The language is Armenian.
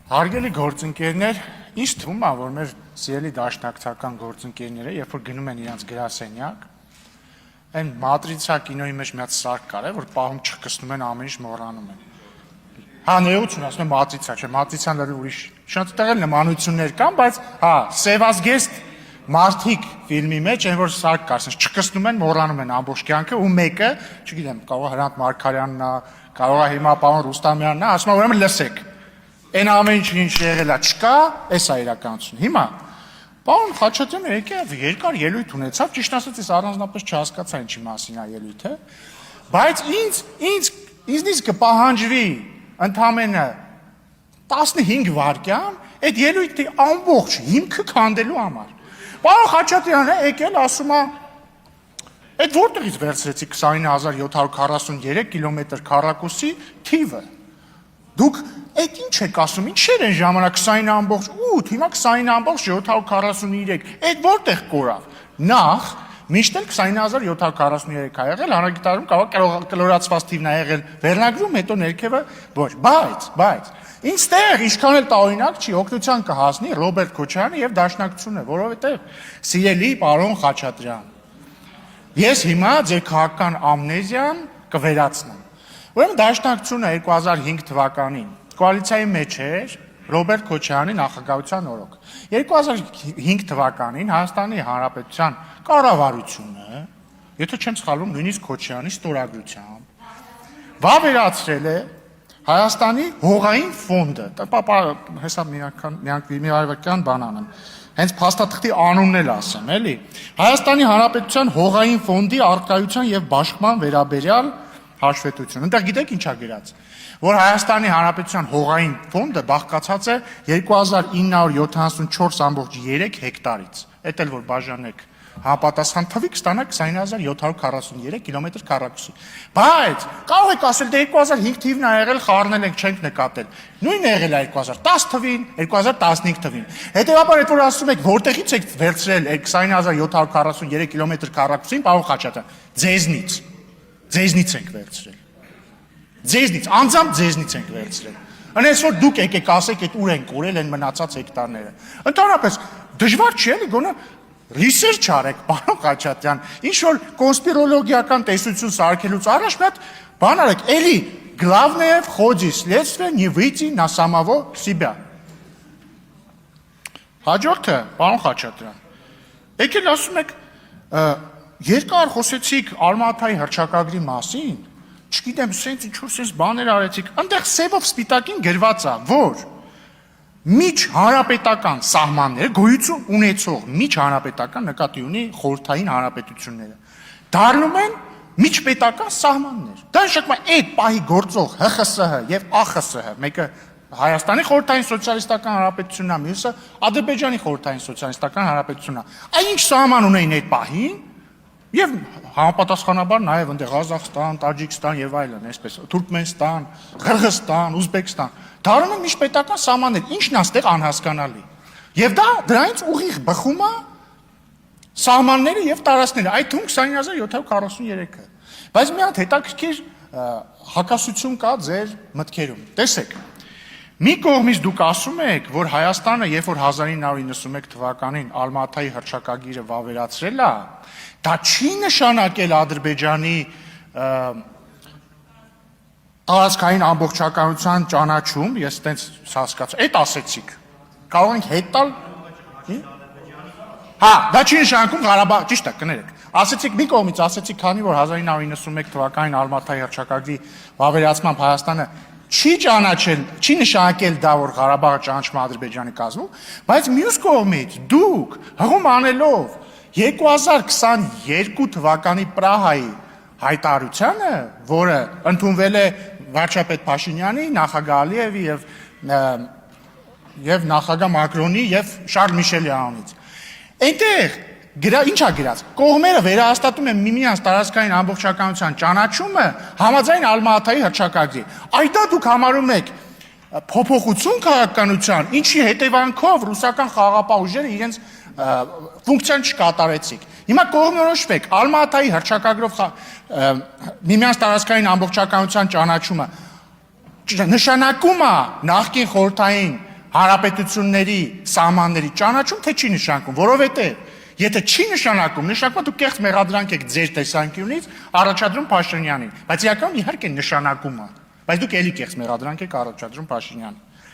Հարգելի գործընկերներ, ինձ թվում է, որ մեր սիրելի դաշնակցական գործընկերները, երբ որ գնում են իրենց գրասենյակ, այն մատրիցա կինոյի մեջ մի հատ սարք կար, որ պահում չխկսնում են, ամեն ինչ մոռանում են։ Հա, ներողություն, ասում եմ մատրիցա, չէ, մատրիցան լրի ուրիշ շատ տեղել նմանություններ կան, բայց հա, Սևազգեստ մարդիկ ֆիլմի մեջ այն որ սարք կար, ասես չխկսնում են, մոռանում են ամբողջ կյանքը ու մեկը, չգիտեմ, կարող է Հրանտ Մարգարյանն է, կարող է հիմա պարոն Ռուստամյանն է, ասում է ուրեմն լսեք։ Այն ամեն ինչ եղել է չկա, էս է իրականություն։ Հիմա պարոն Խաչատրյանը եկավ երկար ելույթ ունեցավ, ճիշտ ասած ես առանձնապես չհասկացա ինչի մասին է ելույթը, բայց ինձնից կպահանջվի ընդամենը 15 վայրկյան այդ ելույթի ամբողջ հիմքը քանդելու համար։ Պարոն Խաչատրյանը եկել ասում է այդ որտեղից վերցրեցի 29743 կիլոմետր քառակուսի թիվը։ Դուք այդ ինչ եք ասում, ինչեր են ժամանակ 20.8, հիմա 20.743, այդ որտեղ կորավ։ Նախ, միշտ էլ 20.743 ա եղել, հանրագիտարում կարող կլորացված թիվն ա եղել վերնագրում, հետո ներքևը ոչ, բայց, ինձ տեղ ինչքան էլ տարօրինակ չի, օգնության կհասնի Ռոբերտ Քոչարյանը եւ Դաշնակցությունը, որովհետեւ սիրելի պարոն Խաչատրյան, ես հիմա ձեր քաղաքական ամնեզիան կվերացնեմ։ Ուրեմն Դաշնակցությունը 2005 թվականին կոալիցիայի մեջ էր Ռոբերտ Քոչարյանի նախագահության օրոք։ 2005 թվականին Հայաստանի Հանրապետության կառավարությունը, եթե չեմ սխալվում, նույնիսկ Քոչարյանի ստորագրությամբ, վավերացրել է Հայաստանի հողային ֆոնդը, հեսա մի արևական բան անեմ, հենց փաստաթղթի անունն էլ ասեմ, էլի, Հայաստանի Հանրապետության հողային ֆոնդի առկայության եւ բաշխման վերաբերյալ հաշվետվություն։ Այնտեղ գիտեք ինչա գրած, որ Հայաստանի Հանրապետության հողային ֆոնդը բաղկացած է 2974.3 հեկտարից։ Էդ էլ որ բաժանեք համապատասխան թվի կստանա 20743 կիլոմետր քառակուսի։ Բայց կարող եք ասել դե 2005 թիվն ա եղել, խառնել ենք, չենք նկատել։ Նույնն ա եղել 2010 թվին, 2015 թվին։ Հետևաբար այդ որ ասում եք որտեղից եք վերցրել 20743 կիլոմետր քառակուսին, պարոն Խաչատրյան, ձեզնից ենք վերցրել։ Ձեզնից, անձամբ ձեզնից ենք վերցրել։ Այնպես որ դուք եկեք ասեք այդ ուր են կորել են մնացած հեկտարները։ Ընդհանրապես դժվար չի էլի գոնե ռիսերչ արեք, պարոն Խաչատրյան, ինչ որ կոնսպիրոլոգիական տեսություն սարքելուց առաջ մի հատ բան արեք, էլի главное в ходе следствия не выйти на самого себя։ Հաջորդը, պարոն Խաչատրյան, եկել ասում եք երկար խոսեցիք Արմաթայի հռչակագրի մասին, չգիտեմ, սենց ինչ-որ սենց բաներ արեցիք, այնտեղ սևով սպիտակին գրված է, որ միջ հանրապետական սահմանները, գոյություն ունեցող միջ հանրապետական նկատի ունի խորհրդային հանրապետությունները, դառնում են միջպետական սահմաններ։ Դա նշանակում է այդ պահի գործող ՀԽՍՀ եւ ԱԽՍՀ, մեկը Հայաստանի խորհրդային սոցիալիստական հանրապետությունն է, մյուսը Ադրբեջանի խորհրդային սոցիալիստական հանրապետությունն է։ Այն ինչ սահման ունեն այդ պահին, եւ համապատասխանաբար նաեւ ընդ Ղազախստան, Տաջիկստան եւ այլն, այսպես Թուրքմենստան, Ղրղստան, Ուզբեկստան, դառնում են միջպետական սահմաններ, ինչն է այստեղ անհասկանալի։ Եվ դա դրանից ուղիղ բխում է սահմանները եւ տարածքները, այդ թվում 20743-ը։ Բայց մի հատ հետաքրքիր հակասություն կա ձեր մտքերում։ Տեսեք, մի կողմից դուք ասում եք, որ Հայաստանը, երբ որ 1991 թվականին Ալմաթայի հռչակագիրը վավերացրել է, դա չի նշանակել Ադրբեջանի տարածքային ամբողջականության ճանաչում, ես տենց հասկացա, այդ ասեցիք, կարող ենք հետ տալ, հա, դա չի նշանակում Ղարաբաղ, ճիշտ է, կներեք, ասեցիք մի կողմից, ասեցիք, քանի որ 1991 թվականին Ալմաթայի հռչակագրի վավերացմամբ Հայաստանը չի ճանաչել, չի նշանակել դա, որ Ղարաբաղը ճանաչում է Ադրբեջանի կազմում, բայց մյուս կողմից դուք հղում անելով 2022 թվականի Պրահայի հայտարարությանը, որը ընդունվել է վարչապետ Փաշինյանի, նախագահ Ալիևի եւ նախագահ Մակրոնի եւ Շարլ Միշելի անունից։ Այնտեղ ինչ ա գրած, կողմերը վերահաստատում են միմյանց տարածքային ամբողջականության ճանաչումը համաձայն Ալմաթայի հռչակագրի։ Այդ դուք համարում եք փոփոխություն քաղաքականության, ինչի հետևանքով ռուսական խաղաղապահ ուժերը իրենց ֆունկցիան չկատարեցիք։ Հիմա կողմնորոշվեք Ալմաթայի հռչակագրով միմյանց տարածքային ամբողջականության ճանաչումը նշանակում է նախկին խորհրդային հանրապետությունների սահմանների ճանաչում, թե չի նշանակում, որովհետև եթե չի նշանակում, նշանակում է դուք կեղծ մեղադրանք եք ձեր տեսանկյունից առաջադրում Փաշինյանին, բայց իրականում իհարկե նշանակում է, բայց դուք էլի կեղծ մեղադրանք եք առաջադրում Փաշինյանին։